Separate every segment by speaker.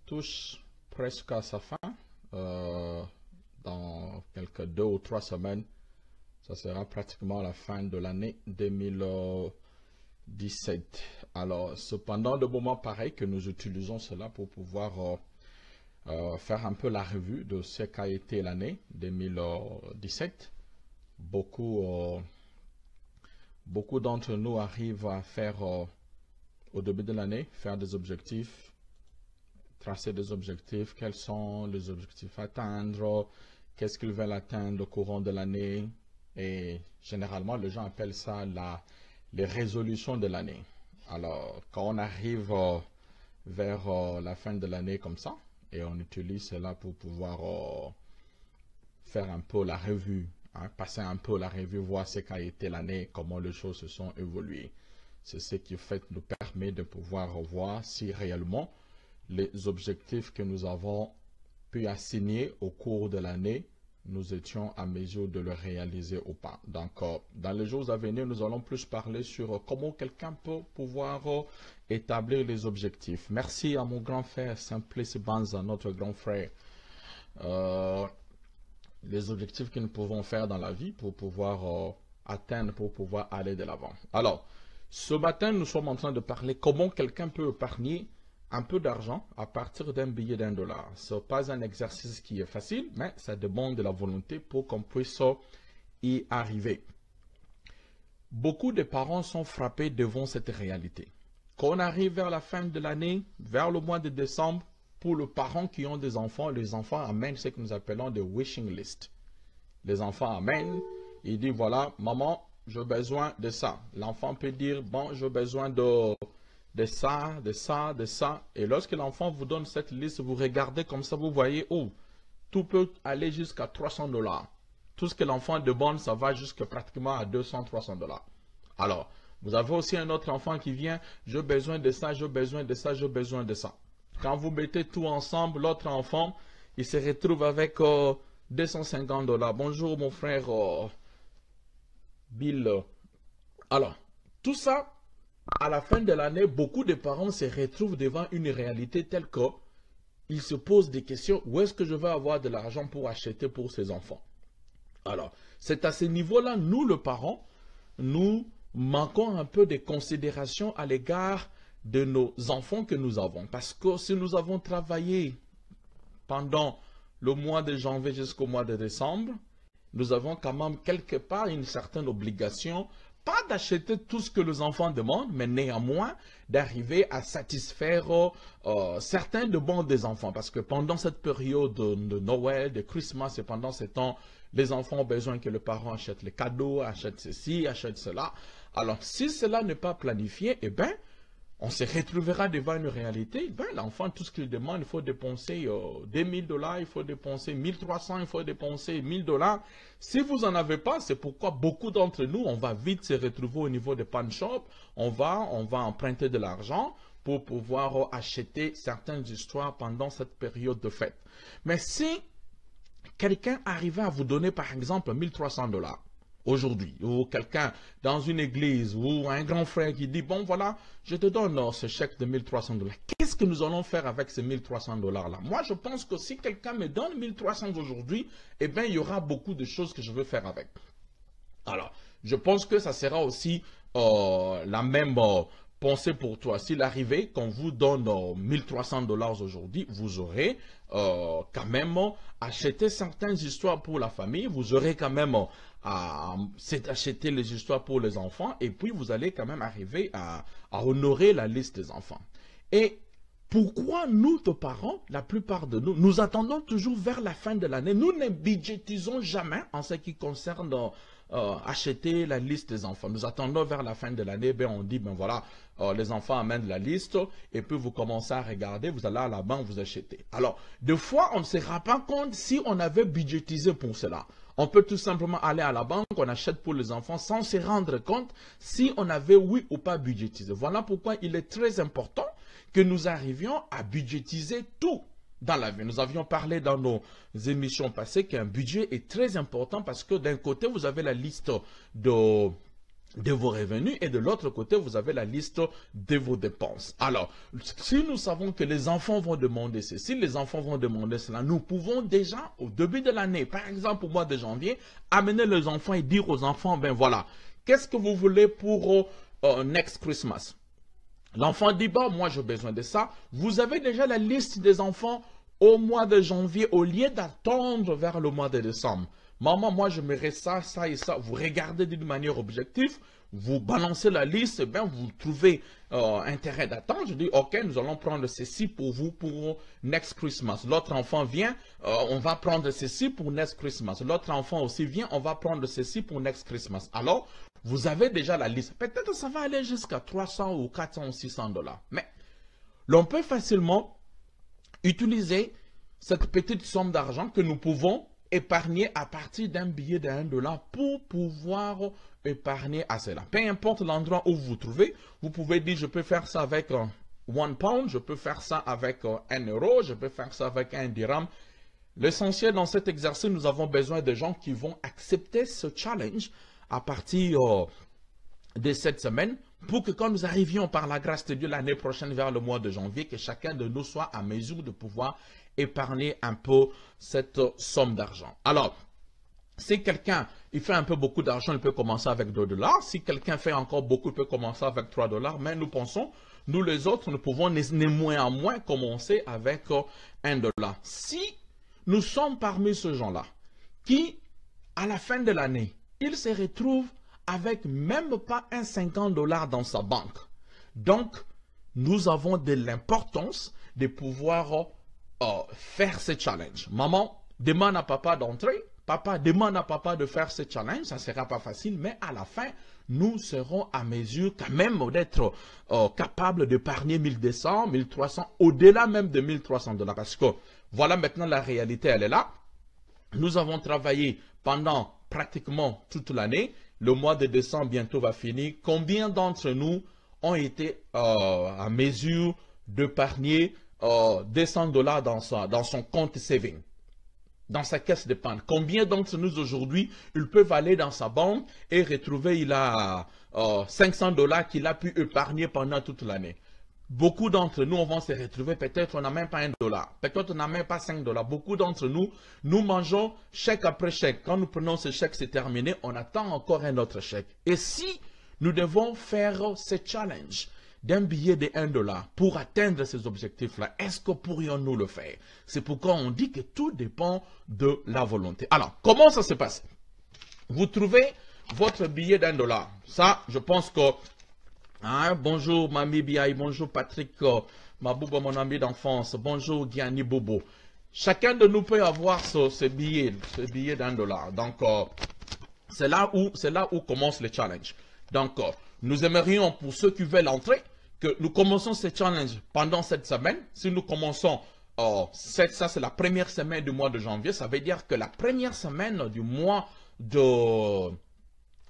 Speaker 1: touche presque à sa fin. Dans quelques 2 ou 3 semaines, ça sera pratiquement la fin de l'année 2017. Alors, cependant, de moments pareils que nous utilisons cela pour pouvoir faire un peu la revue de ce qu'a été l'année 2017. Beaucoup d'entre nous arrivent à faire, au début de l'année, faire des objectifs, tracer des objectifs, quels sont les objectifs à atteindre, qu'est-ce qu'ils veulent atteindre au courant de l'année. Et généralement, les gens appellent ça les résolutions de l'année. Alors, quand on arrive vers la fin de l'année comme ça, et on utilise cela pour pouvoir faire un peu la revue, passer un peu la revue, voir ce qu'a été l'année, comment les choses se sont évoluées. C'est ce qui fait, nous permet de pouvoir voir si réellement les objectifs que nous avons pu assigner au cours de l'année, nous étions à mesure de le réaliser ou pas. Donc, dans les jours à venir, nous allons plus parler sur comment quelqu'un peut pouvoir établir les objectifs. Merci à mon grand frère Simplice Banza, notre grand frère. Les objectifs que nous pouvons faire dans la vie pour pouvoir atteindre, pour pouvoir aller de l'avant. Alors, ce matin, nous sommes en train de parler comment quelqu'un peut épargner un peu d'argent à partir d'un billet d'$1. Ce n'est pas un exercice qui est facile, mais ça demande de la volonté pour qu'on puisse y arriver. Beaucoup de parents sont frappés devant cette réalité. Quand on arrive vers la fin de l'année, vers le mois de décembre, pour les parents qui ont des enfants, les enfants amènent ce que nous appelons des wishing list. Les enfants amènent, ils disent voilà, maman, j'ai besoin de ça. L'enfant peut dire bon, j'ai besoin de ça, de ça, de ça. Et lorsque l'enfant vous donne cette liste, vous regardez comme ça, vous voyez, oh, tout peut aller jusqu'à $300. Tout ce que l'enfant demande, ça va jusqu'à pratiquement à $200-300. Alors, vous avez aussi un autre enfant qui vient, j'ai besoin de ça, j'ai besoin de ça, j'ai besoin de ça. Quand vous mettez tout ensemble, l'autre enfant, il se retrouve avec $250. Bonjour mon frère Bill. Alors, tout ça, à la fin de l'année, beaucoup de parents se retrouvent devant une réalité telle qu'ils se posent des questions. Où est-ce que je vais avoir de l'argent pour acheter pour ces enfants? Alors, c'est à ce niveau-là, nous, les parents, nous manquons un peu de considération à l'égard de nos enfants que nous avons. Parce que si nous avons travaillé pendant le mois de janvier jusqu'au mois de décembre, nous avons quand même quelque part une certaine obligation, pas d'acheter tout ce que les enfants demandent, mais néanmoins d'arriver à satisfaire certains demandes des enfants. Parce que pendant cette période de Noël, de Christmas, et pendant ce temps, les enfants ont besoin que les parents achètent les cadeaux, achètent ceci, achètent cela. Alors, si cela n'est pas planifié, eh bien, on se retrouvera devant une réalité. Ben, l'enfant, tout ce qu'il demande, il faut dépenser $2,000, il faut dépenser 1 300, il faut dépenser $1,000. Si vous n'en avez pas, c'est pourquoi beaucoup d'entre nous, on va vite se retrouver au niveau des pawn shops. On va emprunter de l'argent pour pouvoir acheter certaines histoires pendant cette période de fête. Mais si quelqu'un arrivait à vous donner, par exemple, $1 300, aujourd'hui, ou quelqu'un dans une église, ou un grand frère qui dit, bon voilà, je te donne ce chèque de $1 300. Qu'est-ce que nous allons faire avec ces $1 300 là? Moi, je pense que si quelqu'un me donne 1 300 aujourd'hui, eh bien, il y aura beaucoup de choses que je veux faire avec. Alors, je pense que ça sera aussi la même pensée pour toi. S'il arrivait qu'on vous donne $1 300 aujourd'hui, vous aurez quand même acheté certaines histoires pour la famille, vous aurez quand même acheter les histoires pour les enfants, et puis vous allez quand même arriver à honorer la liste des enfants. Et pourquoi nous, nos parents, la plupart de nous, nous attendons toujours vers la fin de l'année, nous ne budgétisons jamais en ce qui concerne acheter la liste des enfants. Nous attendons vers la fin de l'année, ben on dit, ben voilà, les enfants amènent la liste, et puis vous commencez à regarder, vous allez à la banque, vous achetez. Alors, des fois, on ne se rend pas compte si on avait budgétisé pour cela. On peut tout simplement aller à la banque, on achète pour les enfants sans se rendre compte si on avait oui ou pas budgétisé. Voilà pourquoi il est très important que nous arrivions à budgétiser tout dans la vie. Nous avions parlé dans nos émissions passées qu'un budget est très important parce que d'un côté, vous avez la liste de de vos revenus et de l'autre côté, vous avez la liste de vos dépenses. Alors, si nous savons que les enfants vont demander ceci, les enfants vont demander cela, nous pouvons déjà, au début de l'année, par exemple au mois de janvier, amener les enfants et dire aux enfants, ben voilà, qu'est-ce que vous voulez pour next Christmas? L'enfant dit, bon, moi j'ai besoin de ça. Vous avez déjà la liste des enfants au mois de janvier au lieu d'attendre vers le mois de décembre. Maman, moi j'aimerais ça, ça et ça. Vous regardez d'une manière objective, vous balancez la liste, et bien vous trouvez intérêt d'attendre. Je dis, ok, nous allons prendre ceci pour vous pour next Christmas. L'autre enfant vient, on va prendre ceci pour next Christmas. L'autre enfant aussi vient, on va prendre ceci pour next Christmas. Alors, vous avez déjà la liste. Peut-être ça va aller jusqu'à 300 ou 400 ou 600 $. Mais l'on peut facilement utiliser cette petite somme d'argent que nous pouvons épargner à partir d'un billet de 1 $ pour pouvoir épargner à cela. Peu importe l'endroit où vous vous trouvez, vous pouvez dire je peux faire ça avec 1 pound, je peux faire ça avec 1 euro, je peux faire ça avec 1 dirham. L'essentiel dans cet exercice, nous avons besoin de gens qui vont accepter ce challenge à partir de cette semaine pour que quand nous arrivions par la grâce de Dieu l'année prochaine vers le mois de janvier, que chacun de nous soit à mesure de pouvoir épargner un peu cette somme d'argent. Alors, si quelqu'un il fait un peu beaucoup d'argent, il peut commencer avec 2 $. Si quelqu'un fait encore beaucoup, il peut commencer avec 3 $. Mais nous pensons, nous les autres, nous pouvons néanmoins commencer avec 1 $. Si nous sommes parmi ces gens-là qui, à la fin de l'année, ils se retrouvent avec même pas un 50 $ dans sa banque. Donc, nous avons de l'importance de pouvoir faire ce challenge. Maman demande à papa d'entrer, papa demande à papa de faire ce challenge, ça ne sera pas facile, mais à la fin, nous serons à mesure quand même d'être capables d'épargner 1200, 1300, au-delà même de 1300 $. Parce que voilà maintenant la réalité, elle est là. Nous avons travaillé pendant pratiquement toute l'année. Le mois de décembre bientôt va finir. Combien d'entre nous ont été à mesure d'épargner 200 $ dans son compte saving, dans sa caisse d'épargne? Combien d'entre nous aujourd'hui, ils peuvent aller dans sa banque et retrouver, il a 500 $ qu'il a pu épargner pendant toute l'année? Beaucoup d'entre nous, on va se retrouver, peut-être on n'a même pas 1 $, peut-être on n'a même pas 5 $. Beaucoup d'entre nous, nous mangeons chèque après chèque. Quand nous prenons ce chèque, c'est terminé, on attend encore un autre chèque. Et si nous devons faire ce challenge d'un billet de 1 $ pour atteindre ces objectifs-là, est-ce que pourrions-nous le faire? C'est pourquoi on dit que tout dépend de la volonté. Alors, comment ça se passe? Vous trouvez votre billet d'1 $. Ça, je pense que... Hein, bonjour Mami Biaï, bonjour Patrick Mabouba, mon ami d'enfance, bonjour Gianni Bobo. Chacun de nous peut avoir ce billet d'1 $. Donc, c'est là où commence le challenge. Donc, nous aimerions, pour ceux qui veulent entrer, que nous commençons ce challenge pendant cette semaine. Si nous commençons, ça c'est la première semaine du mois de janvier, ça veut dire que la première semaine du mois de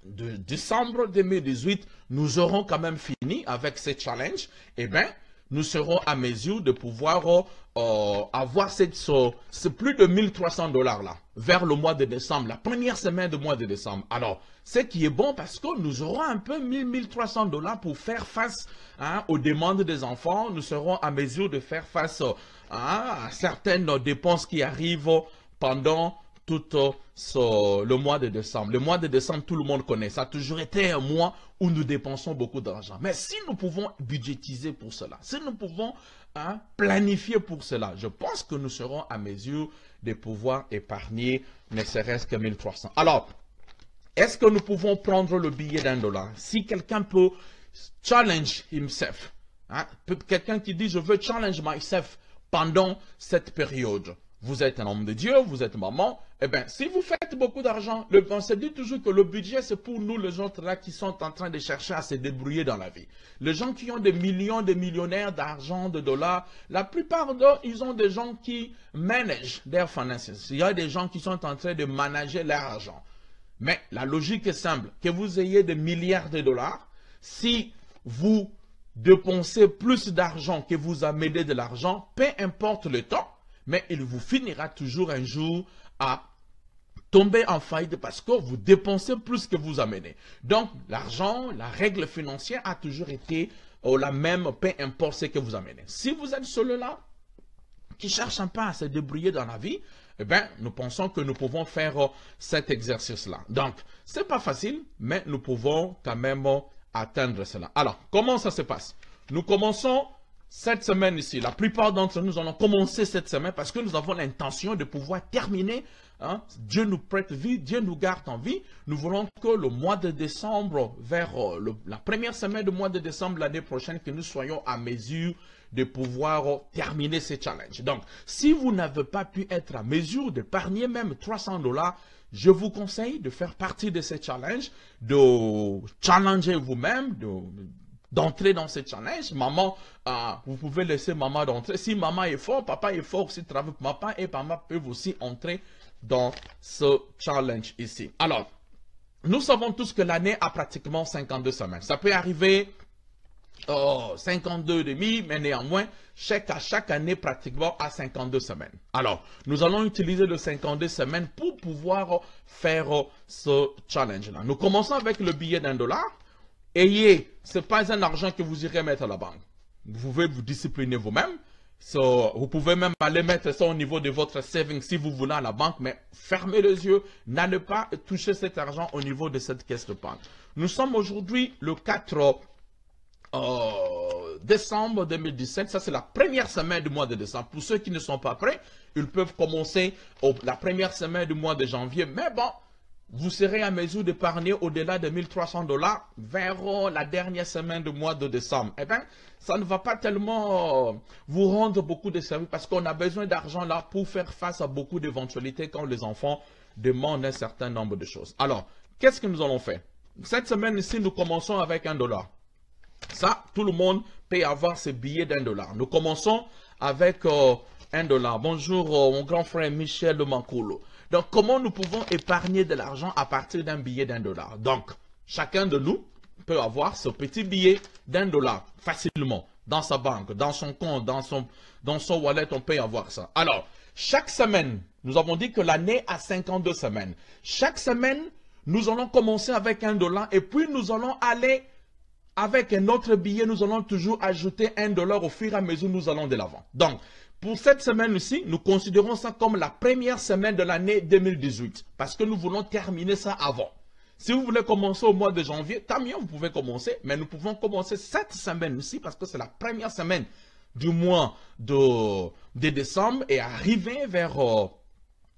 Speaker 1: décembre 2018, nous aurons quand même fini avec ce challenge. Eh bien, nous serons à mesure de pouvoir avoir c'est plus de 1300 $ là, vers le mois de décembre, la première semaine du mois de décembre. Alors, ce qui est bon parce que nous aurons un peu 1300 $ pour faire face aux demandes des enfants. Nous serons à mesure de faire face à certaines dépenses qui arrivent pendant tout le mois de décembre. Le mois de décembre, tout le monde connaît. Ça a toujours été un mois où nous dépensons beaucoup d'argent. Mais si nous pouvons budgétiser pour cela, si nous pouvons planifier pour cela, je pense que nous serons à mesure de pouvoir épargner ne serait-ce que 1300. Alors, est-ce que nous pouvons prendre le billet d'1 $? Si quelqu'un peut challenge himself, quelqu'un qui dit je veux challenge myself pendant cette période. Vous êtes un homme de Dieu, vous êtes maman, eh bien, si vous faites beaucoup d'argent, on se dit toujours que le budget, c'est pour nous, les autres là, qui sont en train de chercher à se débrouiller dans la vie. Les gens qui ont des millions, des millionnaires d'argent, de dollars, la plupart d'eux, ils ont des gens qui managent their finances. Il y a des gens qui sont en train de manager leur argent. Mais la logique est simple, que vous ayez des milliards de dollars, si vous dépensez plus d'argent que vous amenez de l'argent, peu importe le temps, mais il vous finira toujours un jour à tomber en faillite parce que vous dépensez plus que vous amenez. Donc, l'argent, la règle financière a toujours été la même, peu importe ce que vous amenez. Si vous êtes celui-là qui cherche un peu à se débrouiller dans la vie, eh bien, nous pensons que nous pouvons faire cet exercice-là. Donc, ce n'est pas facile, mais nous pouvons quand même atteindre cela. Alors, comment ça se passe? Nous commençons cette semaine ici. La plupart d'entre nous allons commencer cette semaine parce que nous avons l'intention de pouvoir terminer. Hein? Dieu nous prête vie, Dieu nous garde en vie. Nous voulons que le mois de décembre, vers la première semaine du mois de décembre l'année prochaine, que nous soyons à mesure de pouvoir terminer ces challenges. Donc, si vous n'avez pas pu être à mesure d'épargner même $300, je vous conseille de faire partie de ces challenges, de challenger vous-même, d'entrer dans ces challenges. Maman, vous pouvez laisser maman d'entrer. Si maman est fort, papa est fort aussi, papa et maman peuvent aussi entrer dans ce challenge ici. Alors, nous savons tous que l'année a pratiquement 52 semaines. Ça peut arriver 52 demi, mais néanmoins, chaque année pratiquement à 52 semaines. Alors, nous allons utiliser le 52 semaines pour pouvoir faire ce challenge-là. Nous commençons avec le billet d'$1. Ayez, ce n'est pas un argent que vous irez mettre à la banque. Vous pouvez vous discipliner vous-même. Vous pouvez même aller mettre ça au niveau de votre saving si vous voulez à la banque, mais fermez les yeux, n'allez pas toucher cet argent au niveau de cette caisse de banque. Nous sommes aujourd'hui le 4 décembre 2017, ça c'est la première semaine du mois de décembre. Pour ceux qui ne sont pas prêts, ils peuvent commencer la première semaine du mois de janvier, mais bon, vous serez à mesure d'épargner au-delà de $1,300 vers la dernière semaine du mois de décembre. Eh bien, ça ne va pas tellement vous rendre beaucoup de services parce qu'on a besoin d'argent là pour faire face à beaucoup d'éventualités quand les enfants demandent un certain nombre de choses. Alors, qu'est-ce que nous allons faire? Cette semaine ici, nous commençons avec $1. Ça, tout le monde peut avoir ce billet d'$1. Nous commençons avec $1. Bonjour, mon grand frère Michel Mancoulo. Donc, comment nous pouvons épargner de l'argent à partir d'un billet d'$1? Donc, chacun de nous peut avoir ce petit billet d'$1 facilement dans sa banque, dans son compte, dans son wallet, on peut avoir ça. Alors, chaque semaine, nous avons dit que l'année a 52 semaines. Chaque semaine, nous allons commencer avec $1 et puis nous allons aller avec un autre billet, nous allons toujours ajouter $1 au fur et à mesure nous allons de l'avant. Donc, pour cette semaine-ci, nous considérons ça comme la première semaine de l'année 2018 parce que nous voulons terminer ça avant. Si vous voulez commencer au mois de janvier, tant mieux, vous pouvez commencer, mais nous pouvons commencer cette semaine-ci parce que c'est la première semaine du mois de décembre et arriver vers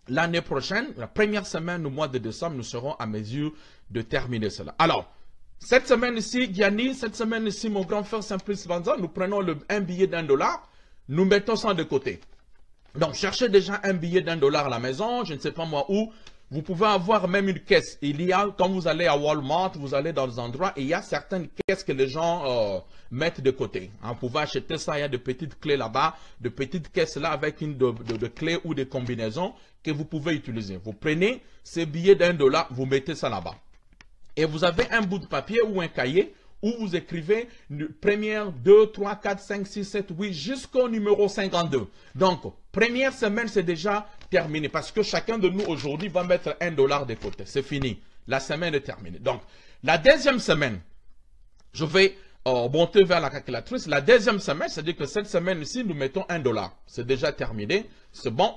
Speaker 1: l'année prochaine, la première semaine du mois de décembre, nous serons à mesure de terminer cela. Alors, cette semaine-ci, Gianni, cette semaine-ci, mon grand frère Simplice Vanza, nous prenons un billet d'$1, nous mettons ça de côté. Donc, cherchez déjà un billet d'$1 à la maison, je ne sais pas moi où. Vous pouvez avoir même une caisse. Il y a, quand vous allez à Walmart, vous allez dans des endroits, et il y a certaines caisses que les gens mettent de côté. Vous pouvez acheter ça, il y a de petites clés là-bas, de petites caisses là avec une de clés ou des combinaisons que vous pouvez utiliser. Vous prenez ces billets d'$, vous mettez ça là-bas. Et vous avez un bout de papier ou un cahier où vous écrivez première, 2, 3, 4, 5, 6, 7, 8 jusqu'au numéro 52. Donc, première semaine, c'est déjà terminé parce que chacun de nous aujourd'hui va mettre $1 de côté. C'est fini. La semaine est terminée. Donc, la deuxième semaine, je vais monter vers la calculatrice. La deuxième semaine, c'est-à-dire que cette semaine-ci, nous mettons $1. C'est déjà terminé. C'est bon.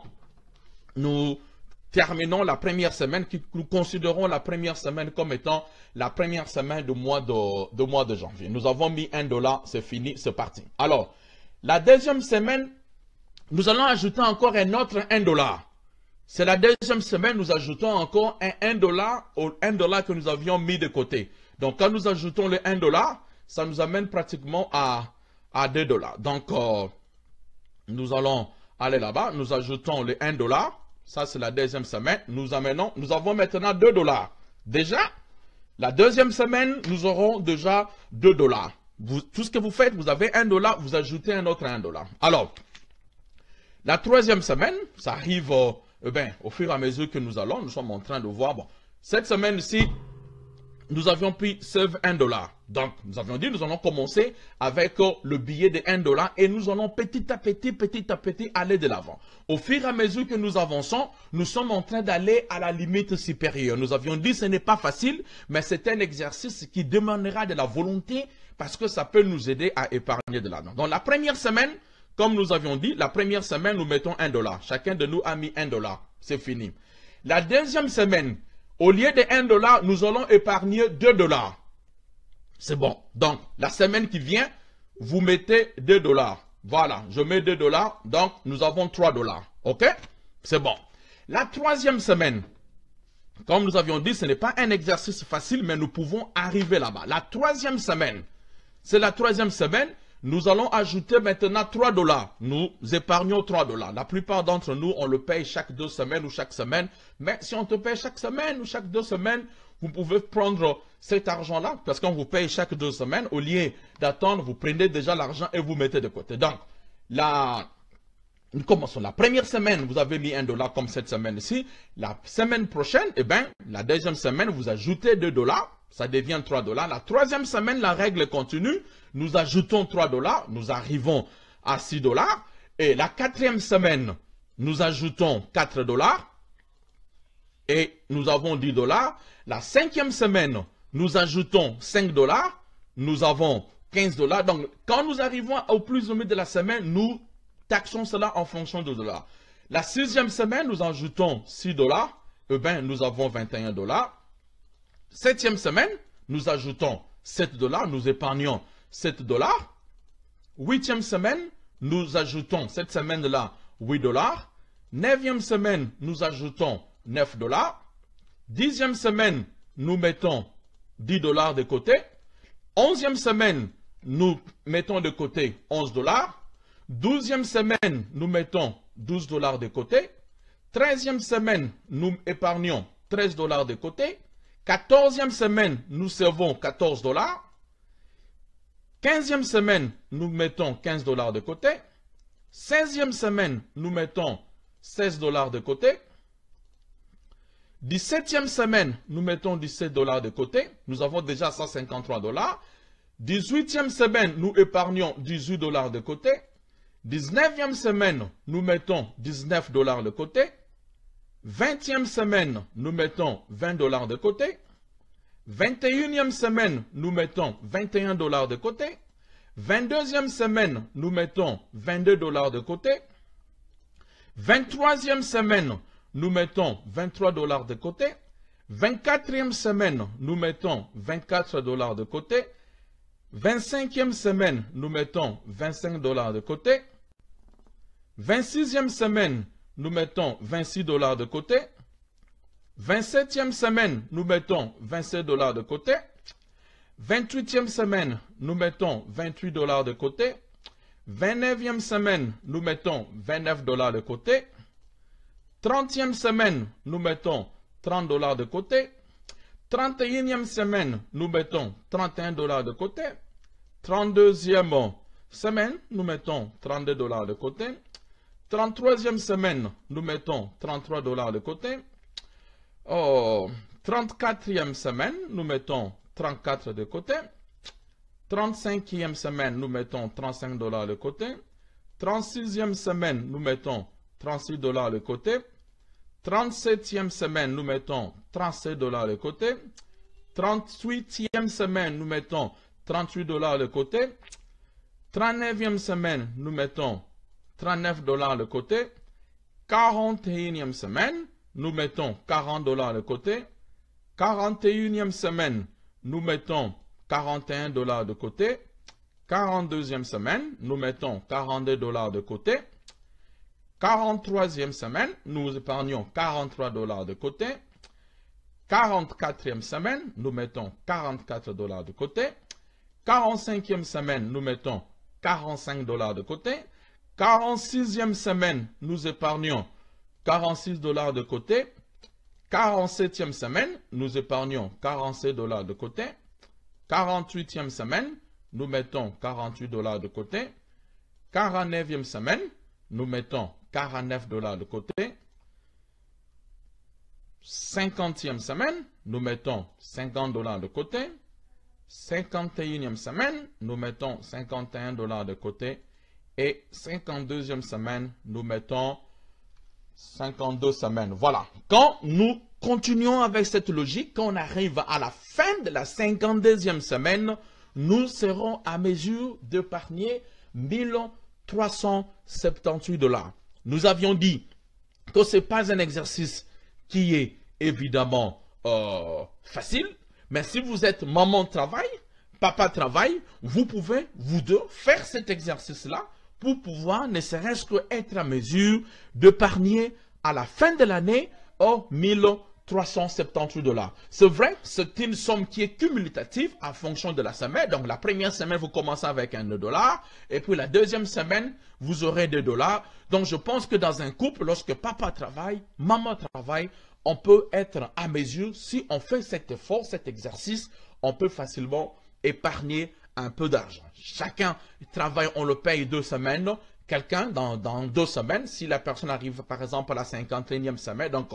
Speaker 1: Nous terminons la première semaine, nous considérons la première semaine comme étant la première semaine du mois de janvier. Nous avons mis $1, c'est fini, c'est parti. Alors, la deuxième semaine, nous allons ajouter encore un autre $1. C'est la deuxième semaine, nous ajoutons encore un $1 au $1 que nous avions mis de côté. Donc, quand nous ajoutons le $1, ça nous amène pratiquement à $2. Donc, nous allons aller là-bas, nous ajoutons le $1. Ça, c'est la deuxième semaine. Nous avons maintenant $2. Déjà, la deuxième semaine, nous aurons déjà $2. Tout ce que vous faites, vous avez $1, vous ajoutez un autre $1. Alors, la troisième semaine, ça arrive au fur et à mesure que nous sommes en train de voir. Bon, cette semaine-ci, nous avions pris save $1. Donc, nous avions dit, nous allons commencer avec le billet de $1 et nous allons petit à petit aller de l'avant. Au fur et à mesure que nous avançons, nous sommes en train d'aller à la limite supérieure. Nous avions dit, ce n'est pas facile, mais c'est un exercice qui demandera de la volonté parce que ça peut nous aider à épargner de l'argent. Donc, la première semaine, comme nous avions dit, la première semaine, nous mettons $1. Chacun de nous a mis $1. C'est fini. La deuxième semaine, au lieu de $1, nous allons épargner $2. C'est bon. Donc, la semaine qui vient, vous mettez $2. Voilà, je mets $2. Donc, nous avons $3. OK? C'est bon. La troisième semaine, comme nous avions dit, ce n'est pas un exercice facile, mais nous pouvons arriver là-bas. La troisième semaine, c'est la troisième semaine. Nous allons ajouter maintenant $3. Nous épargnons $3. La plupart d'entre nous, on le paye chaque 2 semaines ou chaque semaine. Mais si on te paye chaque semaine ou chaque 2 semaines, vous pouvez prendre cet argent-là. Parce qu'on vous paye chaque 2 semaines. Au lieu d'attendre, vous prenez déjà l'argent et vous mettez de côté. Donc, nous commençons. La première semaine, vous avez mis $1 comme cette semaine ici. La semaine prochaine, eh bien, la deuxième semaine, vous ajoutez $2. Ça devient $3. La troisième semaine, la règle continue. Nous ajoutons $3. Nous arrivons à $6. Et la quatrième semaine, nous ajoutons $4. Et nous avons $10. La cinquième semaine, nous ajoutons $5. Nous avons $15. Donc, quand nous arrivons au plus au milieu de la semaine, nous taxons cela en fonction de $. La sixième semaine, nous ajoutons $6. Eh bien, nous avons $21. Septième semaine, nous ajoutons $7. Nous épargnons $7. Huitième semaine, nous ajoutons cette semaine-là $8. Neuvième semaine, nous ajoutons $9. Dixième semaine, nous mettons $10 de côté. Onzième semaine, nous mettons de côté $11. Douzième semaine, nous mettons $12 de côté. Treizième semaine, nous épargnons $13 de côté. Quatorzième semaine, nous servons $14. Quinzième semaine, nous mettons $15 de côté. 16e semaine, nous mettons $16 de côté. 17e semaine, nous mettons $17 de côté. Nous avons déjà $153. 18e semaine, nous épargnons $18 de côté. 19e semaine, nous mettons $19 de côté. 20e semaine, nous mettons $20 de côté. 21e semaine, nous mettons $21 de côté. 22e semaine, nous mettons $22 de côté. 23e semaine, nous mettons $23 de côté. 24e semaine, nous mettons $24 de côté. 25e semaine, nous mettons $25 de côté. 26e semaine, nous mettons $26 de côté. 27e semaine, nous mettons $27 de côté. 28e semaine, nous mettons $28 de côté. 29e semaine, nous mettons $29 de côté. 30e semaine, nous mettons $30 de côté. 31e semaine, nous mettons $31 de côté. 32e semaine, nous mettons $32 de côté. 33e semaine, nous mettons $33 de côté. 34e semaine, nous mettons $34 de côté. 35e semaine, nous mettons $35 de côté. 36e semaine, nous mettons $36 de côté. 37e semaine, nous mettons $37 de côté. 38e semaine, nous mettons $38 de côté. 39e semaine, nous mettons $39 de côté. 41e semaine, nous mettons $40 de côté. 41e semaine, nous mettons $41 de côté. 42e semaine, nous mettons $42 de côté. 43e semaine, nous épargnons $43 de côté. 44e semaine, nous mettons $44 de côté. 45e semaine, nous mettons $45 de côté. 46e semaine, nous épargnons $46 de côté. 47e semaine, nous épargnons $47 de côté. 48e semaine, nous mettons $48 de côté. 49e semaine, nous mettons $49 de côté. 50e semaine, nous mettons 50 $ de côté. 51e semaine, nous mettons 51 $ de côté. Et 52e semaine, nous mettons 52 semaines. Voilà. Quand nous continuons avec cette logique, quand on arrive à la fin de la 52e semaine, nous serons à mesure d'épargner 1378 $. Nous avions dit que ce n'est pas un exercice qui est évidemment facile, mais si vous êtes maman travail, papa travail, vous pouvez, vous deux, faire cet exercice-là pour pouvoir ne serait-ce qu'être à mesure d'épargner à la fin de l'année 1378 $. C'est vrai, c'est une somme qui est cumulative en fonction de la semaine. Donc la première semaine, vous commencez avec $1 et puis la deuxième semaine, vous aurez $2. Donc je pense que dans un couple, lorsque papa travaille, maman travaille, on peut être à mesure, si on fait cet effort, cet exercice, on peut facilement épargner un peu d'argent. Chacun travaille, on le paye 2 semaines. Quelqu'un, dans 2 semaines, si la personne arrive par exemple à la 51e semaine, donc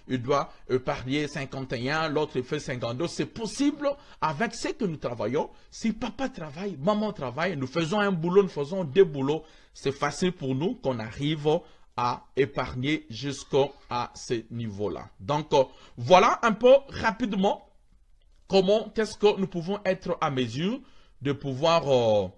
Speaker 1: il doit épargner 51, l'autre il fait 52. C'est possible avec ce que nous travaillons. Si papa travaille, maman travaille, nous faisons un boulot, nous faisons 2 boulots, c'est facile pour nous qu'on arrive à épargner jusqu'à ce niveau-là. Donc voilà un peu rapidement comment est-ce que nous pouvons être à mesure de pouvoir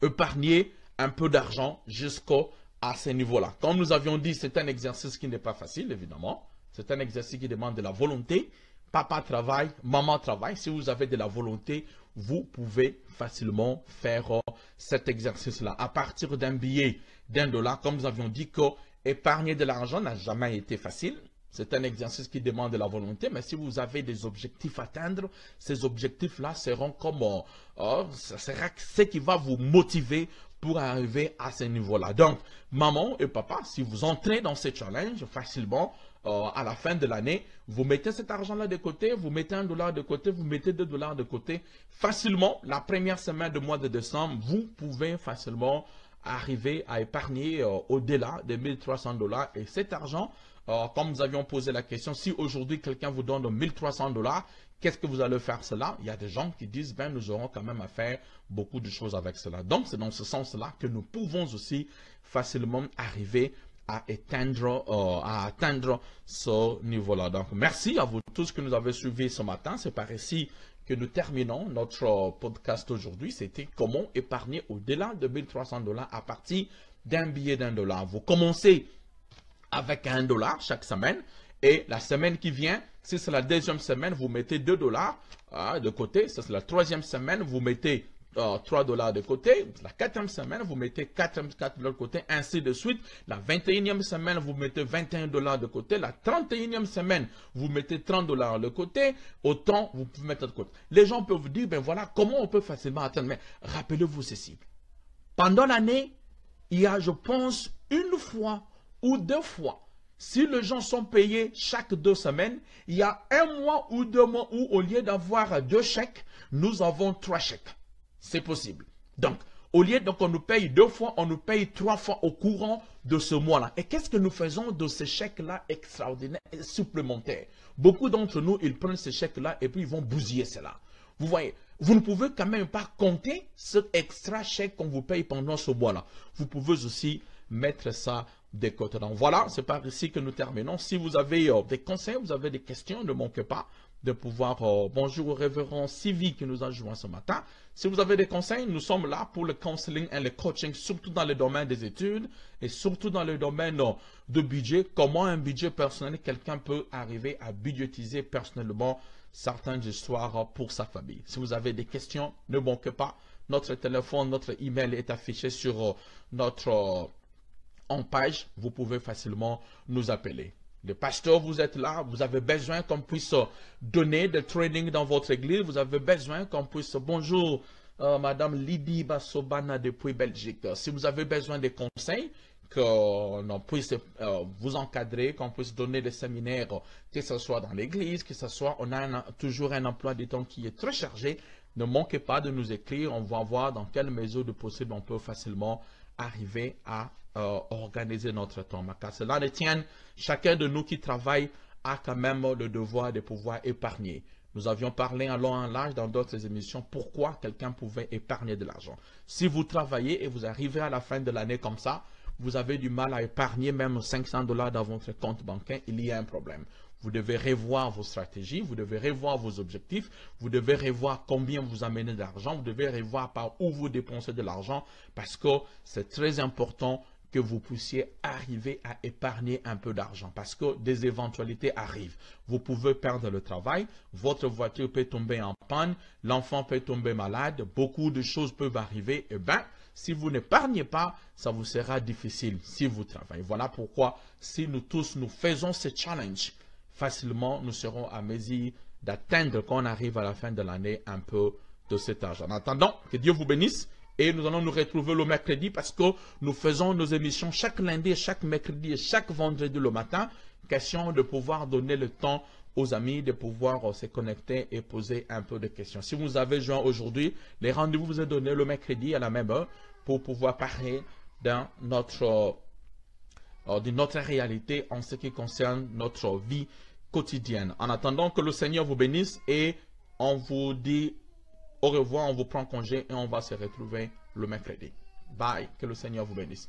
Speaker 1: épargner un peu d'argent jusqu'à ce niveau-là. Comme nous avions dit, c'est un exercice qui n'est pas facile, évidemment. C'est un exercice qui demande de la volonté. Papa travaille, maman travaille. Si vous avez de la volonté, vous pouvez facilement faire cet exercice-là. À partir d'un billet d'1 $, comme nous avions dit que épargner de l'argent n'a jamais été facile. C'est un exercice qui demande de la volonté, mais si vous avez des objectifs à atteindre, ces objectifs-là seront comme, ça sera ce qui va vous motiver pour arriver à ce niveau-là. Donc, maman et papa, si vous entrez dans ce challenge facilement, à la fin de l'année, vous mettez cet argent-là de côté, vous mettez $1 de côté, vous mettez $2 de côté. Facilement, la première semaine du mois de décembre, vous pouvez facilement arriver à épargner au-delà de 1300 $. Et cet argent, comme nous avions posé la question, si aujourd'hui quelqu'un vous donne 1300 $, qu'est-ce que vous allez faire cela? Il y a des gens qui disent, ben nous aurons quand même à faire beaucoup de choses avec cela. Donc c'est dans ce sens-là que nous pouvons aussi facilement arriver à atteindre ce niveau-là. Donc merci à vous tous que nous avez suivis ce matin. C'est par ici que nous terminons notre podcast aujourd'hui. C'était comment épargner au-delà de 1300 $ à partir d'un billet d'1 $. Vous commencez avec $1 chaque semaine. Et la semaine qui vient, si c'est la deuxième semaine, vous mettez $2 de côté. Si c'est la troisième semaine, vous mettez $3 de côté. La quatrième semaine, vous mettez $4 de côté, ainsi de suite. La 21e semaine, vous mettez $21 de côté. La 31e semaine, vous mettez $30 de côté. Autant, vous pouvez mettre de côté. Les gens peuvent vous dire, ben voilà, comment on peut facilement atteindre. Mais rappelez-vous ceci. Pendant l'année, il y a, je pense, une fois ou 2 fois. Si les gens sont payés chaque 2 semaines, il y a 1 mois ou 2 mois où au lieu d'avoir 2 chèques, nous avons 3 chèques. C'est possible. Donc, au lieu qu'on nous paye 2 fois, on nous paye 3 fois au courant de ce mois-là. Et qu'est-ce que nous faisons de ces chèques-là extraordinaires et supplémentaires? Beaucoup d'entre nous, ils prennent ces chèques-là et puis ils vont bousiller cela. Vous voyez, vous ne pouvez quand même pas compter ce extra chèque qu'on vous paye pendant ce mois-là. Vous pouvez aussi mettre ça de côté. Donc voilà, c'est par ici que nous terminons. Si vous avez des conseils, vous avez des questions, ne manquez pas de pouvoir... bonjour au révérend Sylvie qui nous a joint ce matin. Si vous avez des conseils, nous sommes là pour le counseling et le coaching, surtout dans le domaine des études et surtout dans le domaine de budget. Comment un budget personnel, quelqu'un peut arriver à budgétiser personnellement certaines histoires pour sa famille. Si vous avez des questions, ne manquez pas. Notre téléphone, notre email est affiché sur notre... en page, vous pouvez facilement nous appeler. Le pasteur, vous êtes là, vous avez besoin qu'on puisse donner des training dans votre église, vous avez besoin qu'on puisse, bonjour, Madame Lydie Bassobana depuis Belgique. Si vous avez besoin de conseils, qu'on puisse vous encadrer, qu'on puisse donner des séminaires, que ce soit dans l'église, que ce soit, on a toujours un emploi de temps qui est très chargé, ne manquez pas de nous écrire, on va voir dans quelle mesure de possible on peut facilement arriver à organiser notre temps. Car cela ne tient chacun de nous qui travaille a quand même le devoir de pouvoir épargner. Nous avions parlé en long et en large dans d'autres émissions pourquoi quelqu'un pouvait épargner de l'argent. Si vous travaillez et vous arrivez à la fin de l'année comme ça, vous avez du mal à épargner même 500 $ dans votre compte bancaire, il y a un problème. Vous devez revoir vos stratégies, vous devez revoir vos objectifs, vous devez revoir combien vous amenez d'argent, vous devez revoir par où vous dépensez de l'argent parce que c'est très important que vous puissiez arriver à épargner un peu d'argent parce que des éventualités arrivent. Vous pouvez perdre le travail, votre voiture peut tomber en panne, l'enfant peut tomber malade, beaucoup de choses peuvent arriver. Eh bien, si vous n'épargnez pas, ça vous sera difficile si vous travaillez. Voilà pourquoi si nous tous nous faisons ce challenge, facilement nous serons à mesure d'atteindre quand on arrive à la fin de l'année un peu de cet argent. En attendant, que Dieu vous bénisse. Et nous allons nous retrouver le mercredi parce que nous faisons nos émissions chaque lundi, chaque mercredi et chaque vendredi le matin. Question de pouvoir donner le temps aux amis de pouvoir se connecter et poser un peu de questions. Si vous avez joint aujourd'hui, les rendez-vous vous est donné le mercredi à la même heure pour pouvoir parler de notre réalité en ce qui concerne notre vie quotidienne. En attendant que le Seigneur vous bénisse et on vous dit au revoir, on vous prend congé et on va se retrouver le mercredi. Bye, que le Seigneur vous bénisse.